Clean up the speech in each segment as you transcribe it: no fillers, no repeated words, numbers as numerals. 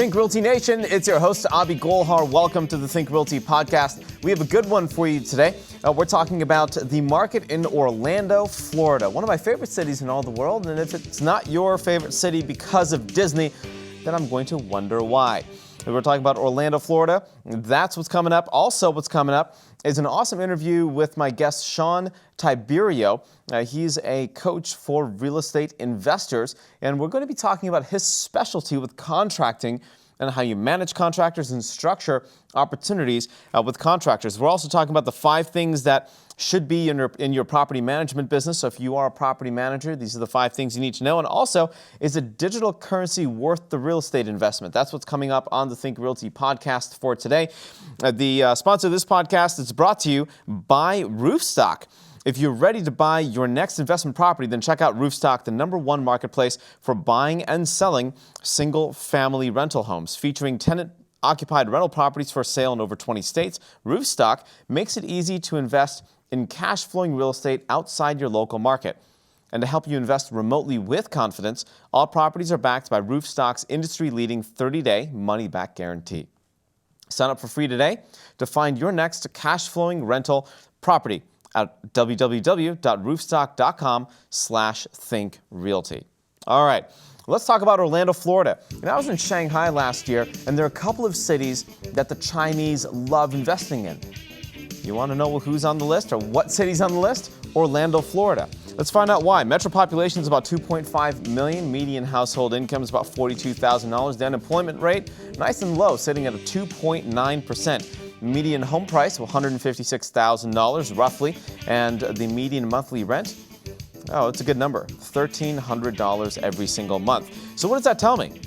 Think Realty Nation, it's your host, Abhi Golhar. Welcome to the Think Realty podcast. We have a good one for you today. We're talking about the market in Orlando, Florida, one of my favorite cities in all the world. And if it's not your favorite city because of Disney, then I'm going to wonder why. We're talking about Orlando, Florida. That's what's coming up. Also, what's coming up is an awesome interview with my guest, Shawn Tiberio. He's a coach for real estate investors, and we're going to be talking about his specialty with contracting and how you manage contractors and structure opportunities with contractors. We're also talking about the 5 things that should be in your property management business. So if you are a property manager, these are the 5 things you need to know. And also, is a digital currency worth the real estate investment? That's what's coming up on the Think Realty podcast for today. The sponsor of this podcast is brought to you by Roofstock. If you're ready to buy your next investment property, then check out Roofstock, the #1 marketplace for buying and selling single-family rental homes. Featuring tenant-occupied rental properties for sale in over 20 states, Roofstock makes it easy to invest in cash-flowing real estate outside your local market. And to help you invest remotely with confidence, all properties are backed by Roofstock's industry-leading 30-day money-back guarantee. Sign up for free today to find your next cash-flowing rental property at www.roofstock.com/thinkrealty. All right, let's talk about Orlando, Florida. I was in Shanghai last year, and there are a couple of cities that the Chinese love investing in. You want to know who's on the list or what city's on the list? Orlando, Florida. Let's find out why. Metro population is about 2.5 million. Median household income is about $42,000. The unemployment rate, nice and low, sitting at a 2.9%. Median home price of $156,000 roughly, and the median monthly rent, it's a good number, $1,300 every single month. So what does that tell me?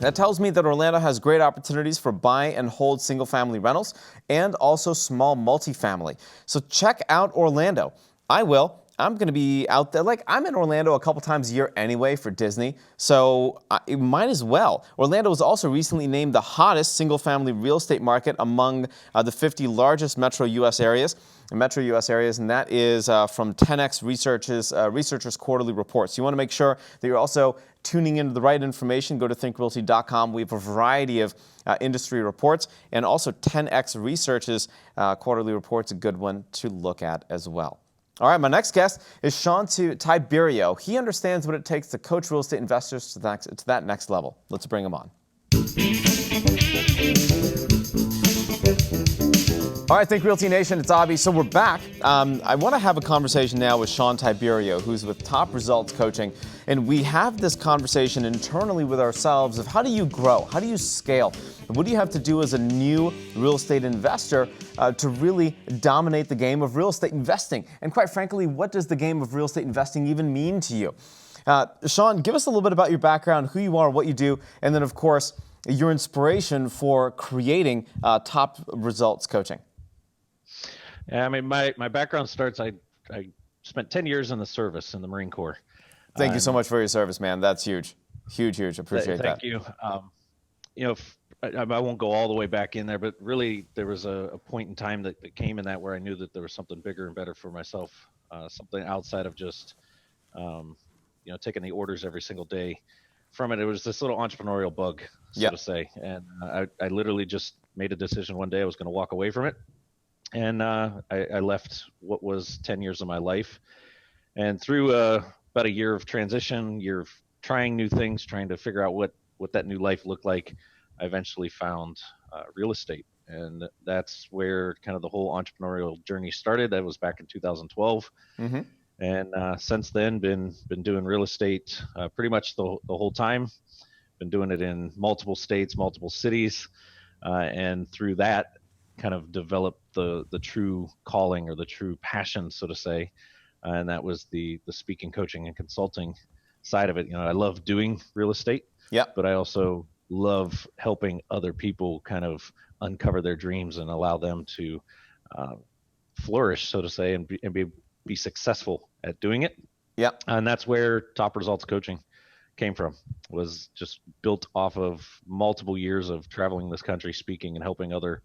That tells me that Orlando has great opportunities for buy and hold single-family rentals and also small multifamily. So check out Orlando. I will. I'm going to be out there. I'm in Orlando a couple times a year anyway for Disney, so it might as well. Orlando was also recently named the hottest single-family real estate market among the 50 largest metro U.S. areas, and that is from 10X Researchers Quarterly Reports. You want to make sure that you're also tuning into the right information. Go to thinkrealty.com. We have a variety of industry reports, and also 10X Research's Quarterly Report's a good one to look at as well. All right, my next guest is Shawn Tiberio. He understands what it takes to coach real estate investors to that next level. Let's bring him on. All right, Think Realty Nation, it's Abhi. So we're back. I want to have a conversation now with Shawn Tiberio, who's with Top Results Coaching. And we have this conversation internally with ourselves of how do you grow? How do you scale? What do you have to do as a new real estate investor to really dominate the game of real estate investing? And quite frankly, what does the game of real estate investing even mean to you? Shawn, give us a little bit about your background, who you are, what you do, and then, of course, your inspiration for creating Top Results Coaching. Yeah, I mean, my background starts, I spent 10 years in the service in the Marine Corps. Thank you so much for your service, man. That's huge. Huge. Appreciate that. Thank you. I won't go all the way back in there, but really there was a point in time that came in that where I knew that there was something bigger and better for myself, something outside of just, taking the orders every single day. From it was this little entrepreneurial bug, to say. And I literally just made a decision one day I was going to walk away from it. And I left what was 10 years of my life. And through about a year of transition, year of trying new things, trying to figure out what that new life looked like, I eventually found real estate. And that's where kind of the whole entrepreneurial journey started. That was back in 2012. Mm-hmm. And since then, been doing real estate pretty much the whole time. Been doing it in multiple states, multiple cities. And through that, kind of developed the true calling or the true passion, so to say. And that was the speaking, coaching, and consulting side of it. I love doing real estate, but I also love helping other people kind of uncover their dreams and allow them to flourish, so to say, and be successful at doing it. And that's where Top Results Coaching came from. Was just built off of multiple years of traveling this country, speaking and helping other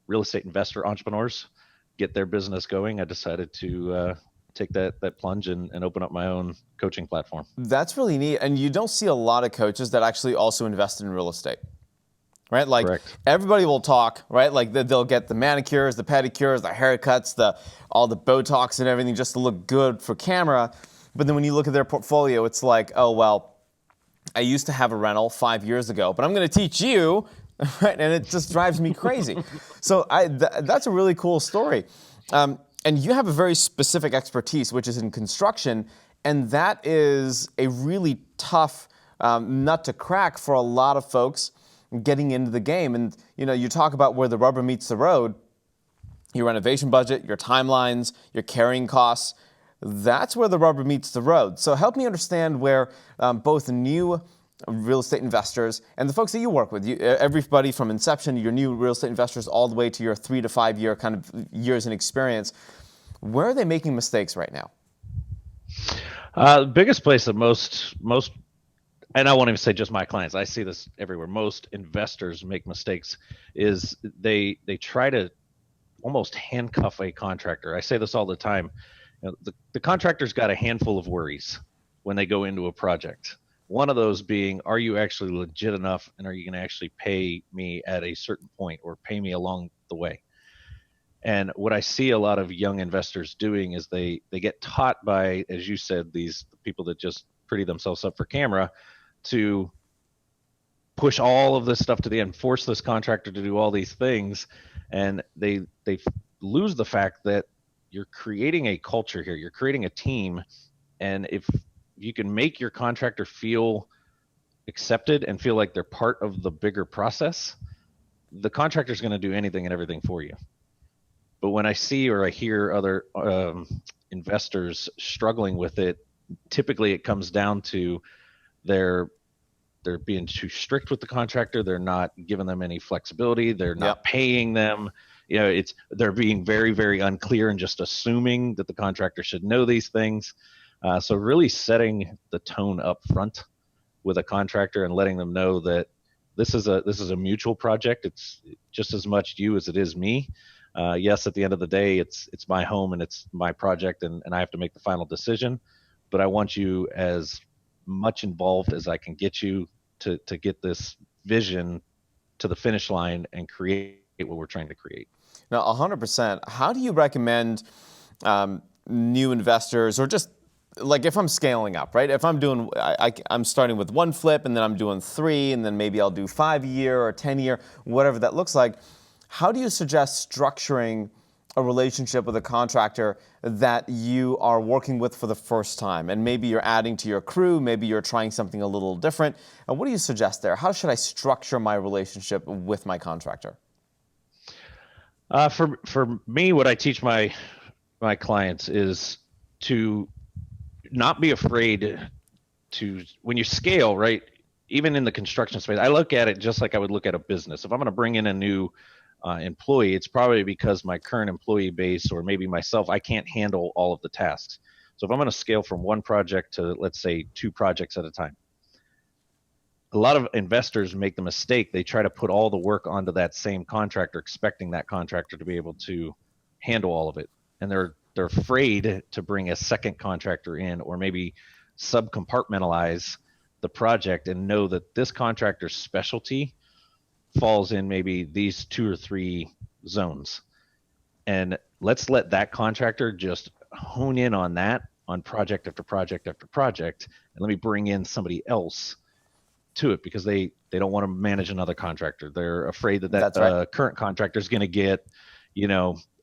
real estate investor entrepreneurs get their business going. I decided to take that plunge and open up my own coaching platform. That's really neat. And you don't see a lot of coaches that actually also invest in real estate, right? Like Correct. everybody will talk, right? Like they'll get the manicures, the pedicures, the haircuts, all the Botox and everything just to look good for camera. But then when you look at their portfolio, it's like, oh, well, I used to have a rental 5 years ago, but I'm going to teach you, right? And it just drives me crazy. So that's a really cool story. And you have a very specific expertise, which is in construction, and that is a really tough nut to crack for a lot of folks getting into the game. And you talk about where the rubber meets the road, your renovation budget, your timelines, your carrying costs. That's where the rubber meets the road. So help me understand where both new real estate investors and the folks that you work with, everybody from inception, your new real estate investors, all the way to your 3 to 5 year kind of years in experience, where are they making mistakes right now? The biggest place that most, and I won't even say just my clients, I see this everywhere, most investors make mistakes, is they try to almost handcuff a contractor. I say this all the time. The contractor's got a handful of worries when they go into a project. One of those being, are you actually legit enough, and are you going to actually pay me at a certain point or pay me along the way? And what I see a lot of young investors doing is they get taught by, as you said, these people that just pretty themselves up for camera to push all of this stuff to the end, force this contractor to do all these things, and they lose the fact that you're creating a culture here. You're creating a team. And if you can make your contractor feel accepted and feel like they're part of the bigger process, the contractor is going to do anything and everything for you. But when I see or I hear other investors struggling with it, typically it comes down to they're being too strict with the contractor. They're not giving them any flexibility. They're not paying them. They're being very, very unclear and just assuming that the contractor should know these things. So really setting the tone up front with a contractor and letting them know that this is a mutual project. It's just as much you as it is me. Yes, at the end of the day, it's my home and it's my project, and I have to make the final decision. But I want you as much involved as I can get you to get this vision to the finish line and create what we're trying to create. Now, 100%. How do you recommend new investors, or just like if I'm scaling up, right? If I'm doing, I'm starting with 1 flip and then I'm doing 3, and then maybe I'll do 5-year or 10-year, whatever that looks like. How do you suggest structuring a relationship with a contractor that you are working with for the first time? And maybe you're adding to your crew, maybe you're trying something a little different. And what do you suggest there? How should I structure my relationship with my contractor? For me, what I teach my clients is to not be afraid to, when you scale, right? Even in the construction space, I look at it just like I would look at a business. If I'm going to bring in a new employee, it's probably because my current employee base, or maybe myself, I can't handle all of the tasks. So if I'm going to scale from 1 project to, let's say, 2 projects at a time, a lot of investors make the mistake. They try to put all the work onto that same contractor, expecting that contractor to be able to handle all of it. And they're afraid to bring a second contractor in, or maybe subcompartmentalize the project and know that this contractor's specialty falls in maybe these 2 or 3 zones. And let's let that contractor just hone in on that, on project after project after project. And let me bring in somebody else to it, because they don't want to manage another contractor. They're afraid that current contractor is going to get,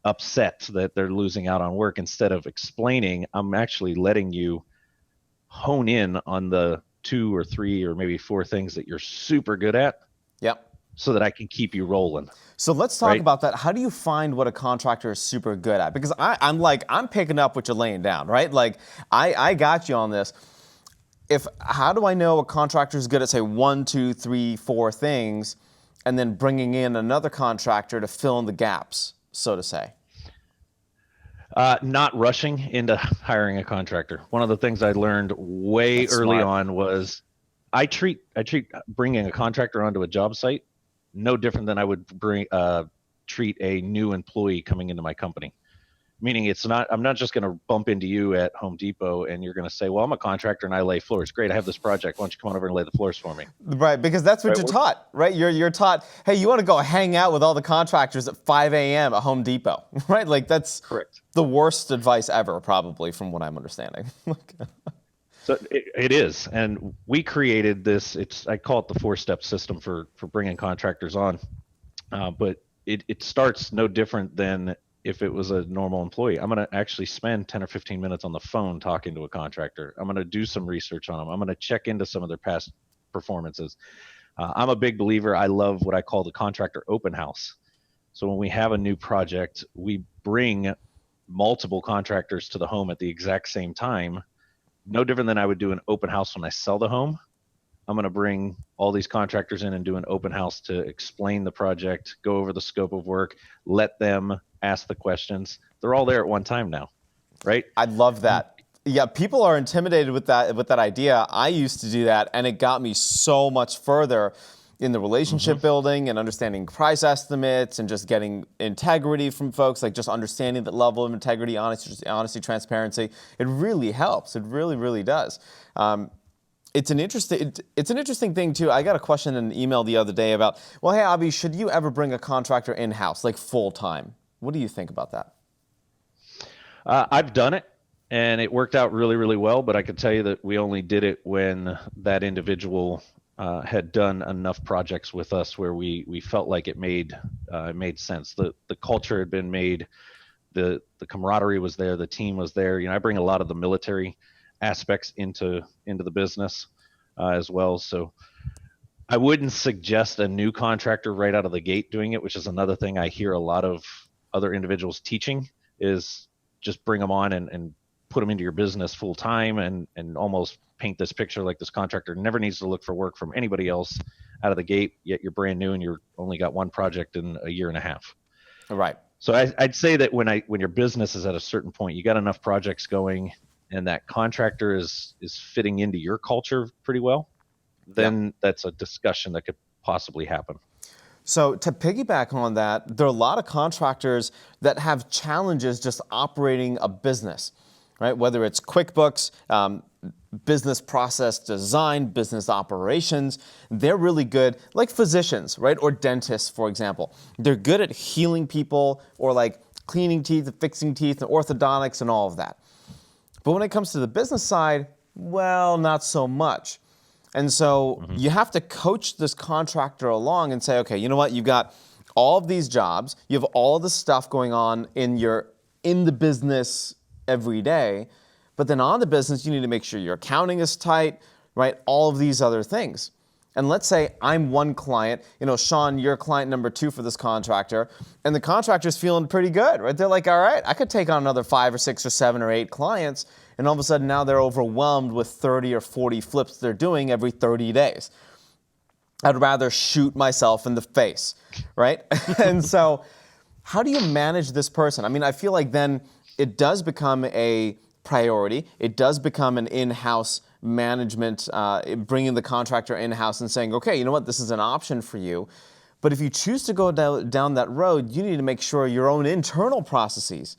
upset that they're losing out on work. Instead of explaining, I'm actually letting you hone in on the 2 or 3 or maybe 4 things that you're super good at. Yep. So that I can keep you rolling. So let's talk about that. How do you find what a contractor is super good at? Because I'm picking up what you're laying down, right? Like I got you on this. How do I know a contractor is good at, say, 1, 2, 3, 4 things, and then bringing in another contractor to fill in the gaps, so to say? Not rushing into hiring a contractor. One of the things I learned way early on was I treat bringing a contractor onto a job site no different than I would treat a new employee coming into my company. Meaning I'm not just going to bump into you at Home Depot and you're going to say, well, I'm a contractor and I lay floors. Great. I have this project. Why don't you come on over and lay the floors for me? Right, because that's what Right, you're taught, right? You're taught, hey, you want to go hang out with all the contractors at 5 a.m. at Home Depot, right? Like that's correct. the worst advice ever, probably, from what I'm understanding. So it is, and we created this. I call it the 4-step system for bringing contractors on, but it starts no different than if it was a normal employee. I'm going to actually spend 10 or 15 minutes on the phone talking to a contractor. I'm going to do some research on them. I'm going to check into some of their past performances. I'm a big believer. I love what I call the contractor open house. So when we have a new project, we bring multiple contractors to the home at the exact same time. No different than I would do an open house when I sell the home. I'm going to bring all these contractors in and do an open house to explain the project, go over the scope of work, let them ask the questions. They're all there at one time now, right? I love that. Yeah, people are intimidated with that idea. I used to do that, and it got me so much further in the relationship building and understanding price estimates and just getting integrity from folks, like just understanding that level of integrity, honesty, transparency. It really helps. It really, really does. It's an interesting thing too. I got a question in an email the other day about, well, hey, Abhi, should you ever bring a contractor in-house, like full-time? What do you think about that? I've done it, and it worked out really, really well, but I could tell you that we only did it when that individual had done enough projects with us where we felt like it made sense. The culture had been made, the camaraderie was there, the team was there. I bring a lot of the military aspects into the business as well. So I wouldn't suggest a new contractor right out of the gate doing it, which is another thing I hear a lot of other individuals teaching, is just bring them on and put them into your business full time and almost paint this picture like this contractor never needs to look for work from anybody else out of the gate, yet you're brand new and you're only got one project in a year and a half. Right. So I'd say that when your business is at a certain point, you got enough projects going and that contractor is fitting into your culture pretty well, then that's a discussion that could possibly happen. So to piggyback on that, there are a lot of contractors that have challenges just operating a business, right? Whether it's QuickBooks, business process design, business operations, they're really good, like physicians, right? Or dentists, for example. They're good at healing people or like cleaning teeth, fixing teeth, and orthodontics and all of that. But when it comes to the business side, well, not so much. And so you have to coach this contractor along and say, okay, you know what? You've got all of these jobs. You have all the stuff going on in the business every day. But then on the business, you need to make sure your accounting is tight, right? All of these other things. And let's say I'm one client, Shawn, you're client number 2 for this contractor, and the contractor's feeling pretty good, right? They're like, all right, I could take on another 5 or 6 or 7 or 8 clients, and all of a sudden now they're overwhelmed with 30 or 40 flips they're doing every 30 days. I'd rather shoot myself in the face, right? And so how do you manage this person? I mean, I feel like then it does become a priority. It does become an in-house management, bringing the contractor in-house and saying, okay, you know what, this is an option for you. But if you choose to go down that road, you need to make sure your own internal processes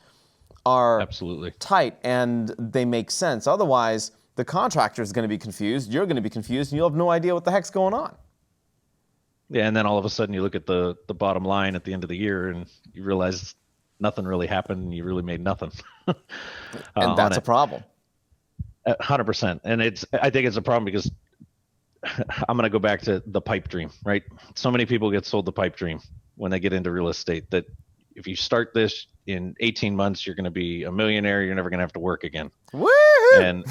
are absolutely tight and they make sense. Otherwise, the contractor is going to be confused, you're going to be confused, and you'll have no idea what the heck's going on. Yeah, and then all of a sudden you look at the bottom line at the end of the year and you realize nothing really happened and you really made nothing. And that's a problem. 100%. And I think it's a problem because I'm going to go back to the pipe dream, right? So many people get sold the pipe dream when they get into real estate that if you start this in 18 months, you're going to be a millionaire. You're never going to have to work again. Woo-hoo! And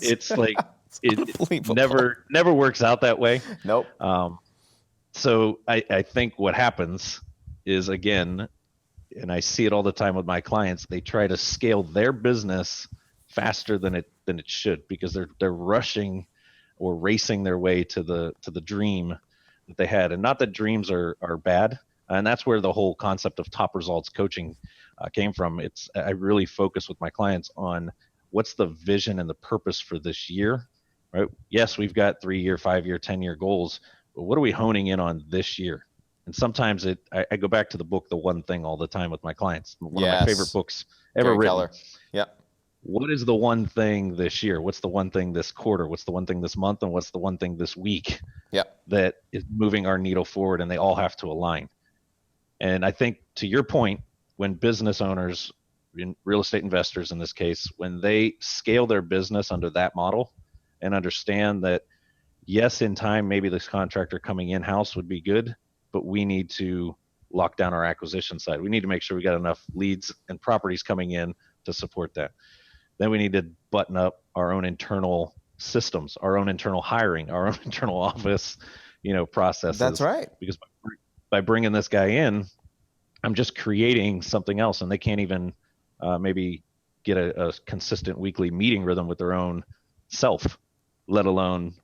it's like, it never works out that way. Nope. So I think what happens is, again, and I see it all the time with my clients, they try to scale their business faster than it should because they're rushing or racing their way to the dream that they had. And not that dreams are bad. And that's where the whole concept of top results coaching came from. I really focus with my clients on what's the vision and the purpose for this year, right? Yes, we've got 3-year, 5-year, 10-year goals, but what are we honing in on this year? And sometimes I go back to the book, The One Thing, all the time with my clients. One of my favorite books ever Gary written. Keller. Yep. What is the one thing this year? What's the one thing this quarter? What's the one thing this month? And what's the one thing this week that is moving our needle forward? And they all have to align. And I think, to your point, when business owners, real estate investors in this case, when they scale their business under that model and understand that, yes, in time, maybe this contractor coming in-house would be good, but we need to lock down our acquisition side. We need to make sure we got enough leads and properties coming in to support that. Then we need to button up our own internal systems, our own internal hiring, our own internal office, processes. That's right. Because by bringing this guy in, I'm just creating something else, and they can't even maybe get a consistent weekly meeting rhythm with their own self, let alone,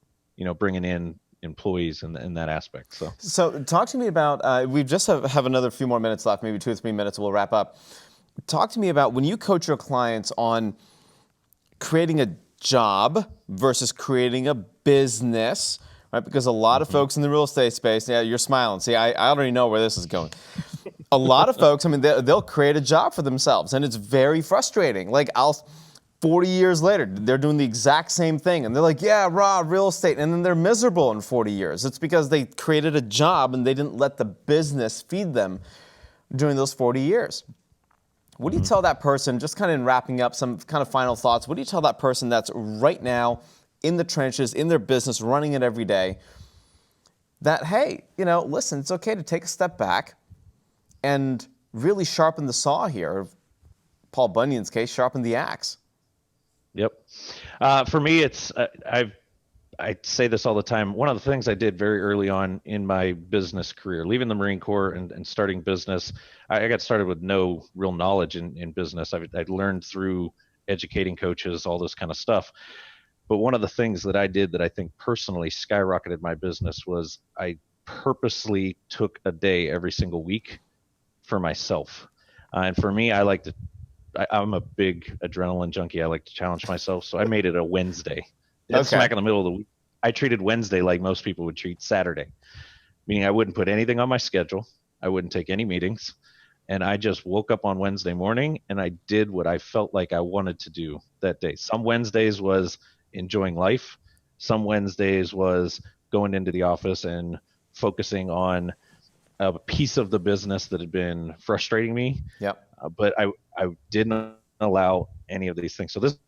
bringing in employees in that aspect. So talk to me about, we just have another few more minutes left, maybe 2 or 3 minutes, we'll wrap up. Talk to me about when you coach your clients on creating a job versus creating a business, right? Because a lot of folks in the real estate space, yeah, you're smiling. See, I already know where this is going. A lot of folks, they'll create a job for themselves, and it's very frustrating. Like 40 years later, they're doing the exact same thing, and they're like, yeah, real estate, and then they're miserable in 40 years. It's because they created a job and they didn't let the business feed them during those 40 years. What do you tell that person, just kind of in wrapping up some kind of final thoughts, what do you tell that person that's right now in the trenches, in their business, running it every day, that, hey, listen, it's okay to take a step back and really sharpen the saw here. Paul Bunyan's case, sharpen the axe. Yep. For me, it's I say this all the time. One of the things I did very early on in my business career, leaving the Marine Corps and starting business, I got started with no real knowledge in business. I'd learned through educating coaches, all this kind of stuff. But one of the things that I did that I think personally skyrocketed my business was I purposely took a day every single week for myself. And for me, I'm a big adrenaline junkie. I like to challenge myself. So I made it a Wednesday. That's smack in the middle of the week. I treated Wednesday like most people would treat Saturday, meaning I wouldn't put anything on my schedule. I wouldn't take any meetings. And I just woke up on Wednesday morning and I did what I felt like I wanted to do that day. Some Wednesdays was enjoying life. Some Wednesdays was going into the office and focusing on a piece of the business that had been frustrating me. Yep. But I didn't allow any of these things. So this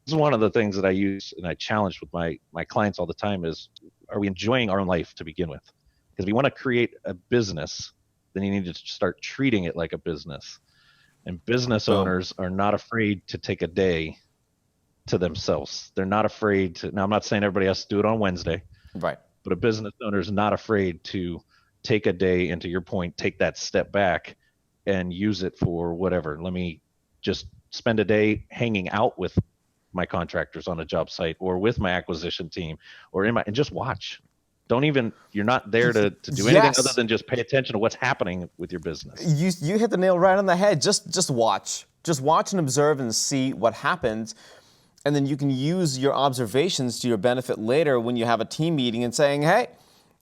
is one of the things that I use and I challenge with my clients all the time is, are we enjoying our own life to begin with? Because if you want to create a business, then you need to start treating it like a business. And business owners are not afraid to take a day to themselves. They're not afraid to, now I'm not saying everybody has to do it on Wednesday, right? But a business owner is not afraid to take a day and, to your point, take that step back and use it for whatever. Let me just spend a day hanging out with my contractors on a job site or with my acquisition team or and just watch. You're not there to do anything other than just pay attention to what's happening with your business. You hit the nail right on the head. Just watch. Just watch and observe and see what happens. And then you can use your observations to your benefit later when you have a team meeting and saying, hey,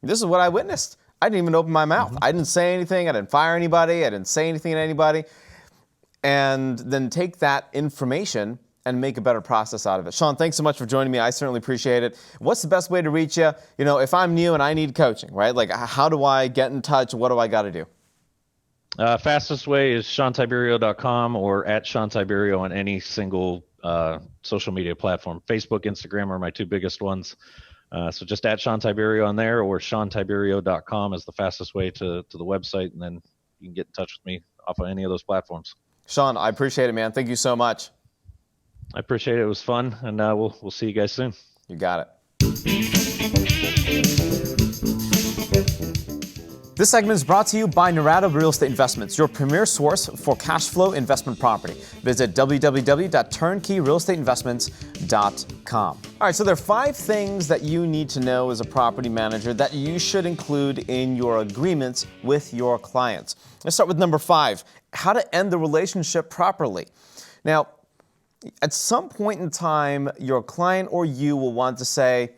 this is what I witnessed. I didn't even open my mouth. I didn't say anything. I didn't fire anybody. I didn't say anything to anybody. And then take that information and make a better process out of it. Shawn, thanks so much for joining me. I certainly appreciate it. What's the best way to reach you? If I'm new and I need coaching, right? Like, how do I get in touch? What do I got to do? Fastest way is ShawnTiberio.com or at Shawn Tiberio on any single social media platform. Facebook, Instagram are my two biggest ones. So just at Shawn Tiberio on there, or ShawnTiberio.com is the fastest way to the website, and then you can get in touch with me off of any of those platforms. Shawn, I appreciate it, man. Thank you so much. I appreciate it. It was fun, and we'll see you guys soon. You got it. This segment is brought to you by Narada Real Estate Investments, your premier source for cash flow investment property. Visit www.turnkeyrealestateinvestments.com. All right, so there are 5 things that you need to know as a property manager that you should include in your agreements with your clients. Let's start with number 5, how to end the relationship properly. Now, at some point in time, your client or you will want to say,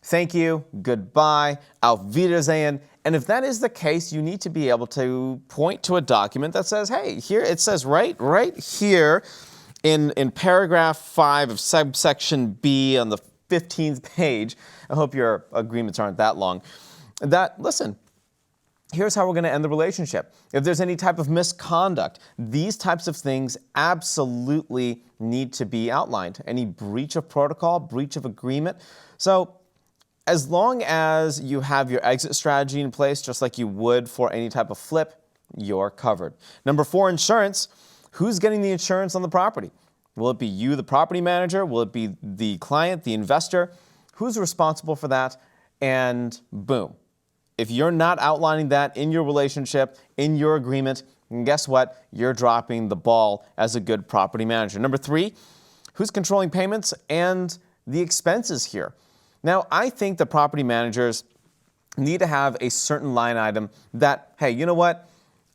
thank you, goodbye, auf Wiedersehen. And if that is the case, you need to be able to point to a document that says, hey, here it says right here in paragraph 5 of subsection B on the 15th page. I hope your agreements aren't that long. That, listen, here's how we're going to end the relationship. If there's any type of misconduct, these types of things absolutely need to be outlined. Any breach of protocol, breach of agreement. So as long as you have your exit strategy in place, just like you would for any type of flip, you're covered. Number 4, insurance. Who's getting the insurance on the property? Will it be you, the property manager? Will it be the client, the investor? Who's responsible for that? And boom. If you're not outlining that in your relationship, in your agreement, guess what? You're dropping the ball as a good property manager. Number 3, who's controlling payments and the expenses here? Now, I think the property managers need to have a certain line item that, hey, you know what?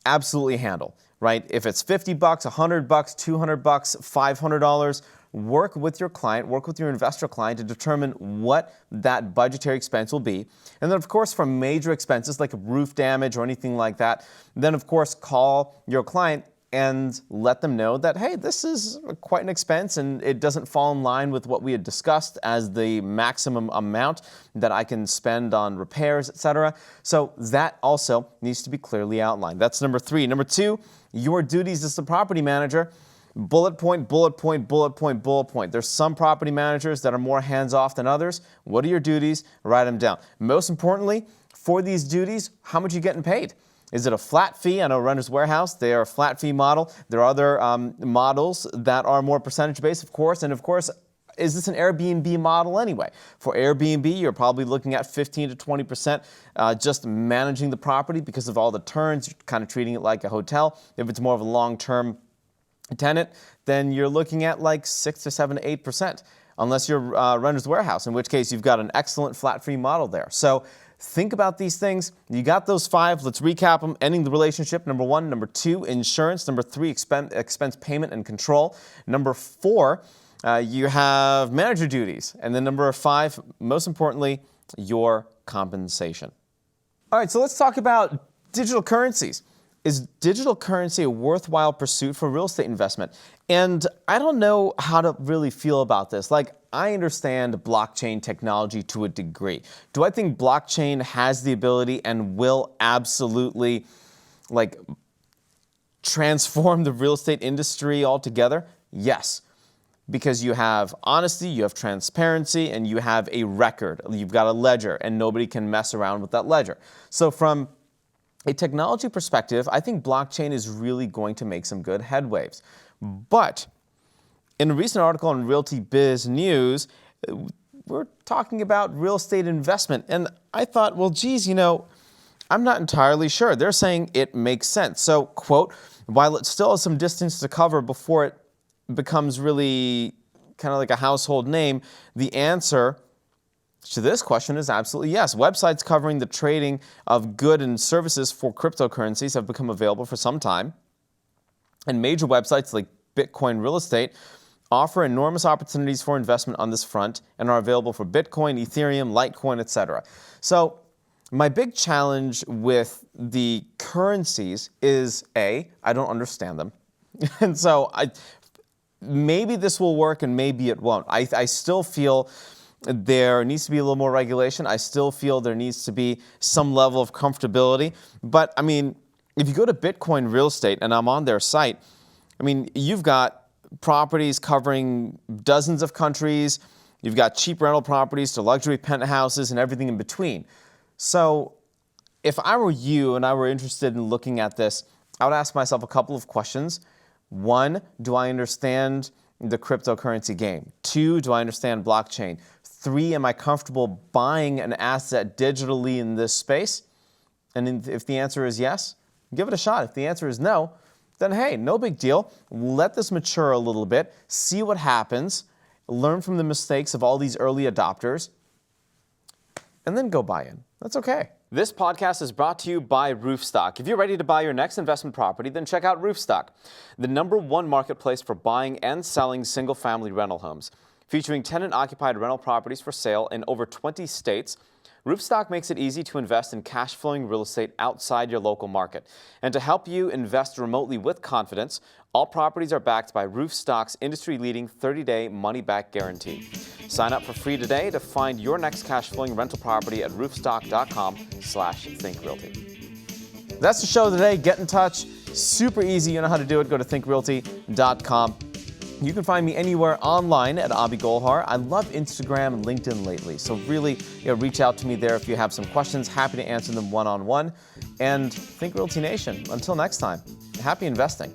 Absolutely handle, right? If it's $50, $100, $200, $500, work with your client, work with your investor client to determine what that budgetary expense will be. And then, of course, for major expenses like roof damage or anything like that, then, of course, call your client and let them know that, hey, this is quite an expense and it doesn't fall in line with what we had discussed as the maximum amount that I can spend on repairs, etc. So that also needs to be clearly outlined. That's number 3. Number 2, your duties as the property manager. Bullet point, bullet point, bullet point, bullet point. There's some property managers that are more hands-off than others. What are your duties? Write them down. Most importantly, for these duties, how much are you getting paid? Is it a flat fee? I know Renter's Warehouse, they are a flat fee model. There are other models that are more percentage-based, of course. And of course, is this an Airbnb model anyway? For Airbnb, you're probably looking at 15 to 20% just managing the property because of all the turns. You're kind of treating it like a hotel. If it's more of a long-term tenant, then you're looking at like 6 to 7 to 8%, unless you're Renter's Warehouse, in which case you've got an excellent flat fee model there. So think about these things. You got those 5. Let's recap them. Ending the relationship, number 1. Number 2, insurance. Number 3, expense payment and control. Number 4, you have manager duties. And then number 5, most importantly, your compensation. All right, so let's talk about digital currencies. Is digital currency a worthwhile pursuit for real estate investment? And I don't know how to really feel about this. Like, I understand blockchain technology to a degree. Do I think blockchain has the ability and will absolutely, like, transform the real estate industry altogether? Yes. Because you have honesty, you have transparency, and you have a record. You've got a ledger, and nobody can mess around with that ledger. So from a technology perspective, I think blockchain is really going to make some good headwaves. But in a recent article on Realty Biz News, we're talking about real estate investment. And I thought, well, geez, I'm not entirely sure. They're saying it makes sense. So, quote, while it still has some distance to cover before it becomes really kind of like a household name, the answer to this question is absolutely yes. Websites covering the trading of goods and services for cryptocurrencies have become available for some time. And major websites like Bitcoin Real Estate offer enormous opportunities for investment on this front and are available for Bitcoin, Ethereum, Litecoin, etc. So my big challenge with the currencies is, A, I don't understand them. And so maybe this will work and maybe it won't. I still feel there needs to be a little more regulation. I still feel there needs to be some level of comfortability. But, I mean, if you go to Bitcoin Real Estate, and I'm on their site, I mean, you've got properties covering dozens of countries. You've got cheap rental properties to luxury penthouses and everything in between. So if I were you and I were interested in looking at this, I would ask myself a couple of questions. 1, do I understand the cryptocurrency game? 2, do I understand blockchain? 3, am I comfortable buying an asset digitally in this space? And if the answer is yes, give it a shot. If the answer is no, then hey, no big deal. Let this mature a little bit, see what happens, learn from the mistakes of all these early adopters, and then go buy in. That's okay. This podcast is brought to you by Roofstock. If you're ready to buy your next investment property, then check out Roofstock, the #1 marketplace for buying and selling single-family rental homes. Featuring tenant-occupied rental properties for sale in over 20 states, Roofstock makes it easy to invest in cash-flowing real estate outside your local market. And to help you invest remotely with confidence, all properties are backed by Roofstock's industry-leading 30-day money-back guarantee. Sign up for free today to find your next cash-flowing rental property at roofstock.com/thinkrealty. That's the show today. Get in touch. Super easy. You know how to do it. Go to thinkrealty.com. You can find me anywhere online at Abhi Golhar. I love Instagram and LinkedIn lately, so really reach out to me there if you have some questions. Happy to answer them one-on-one. And Think Realty Nation, until next time, happy investing.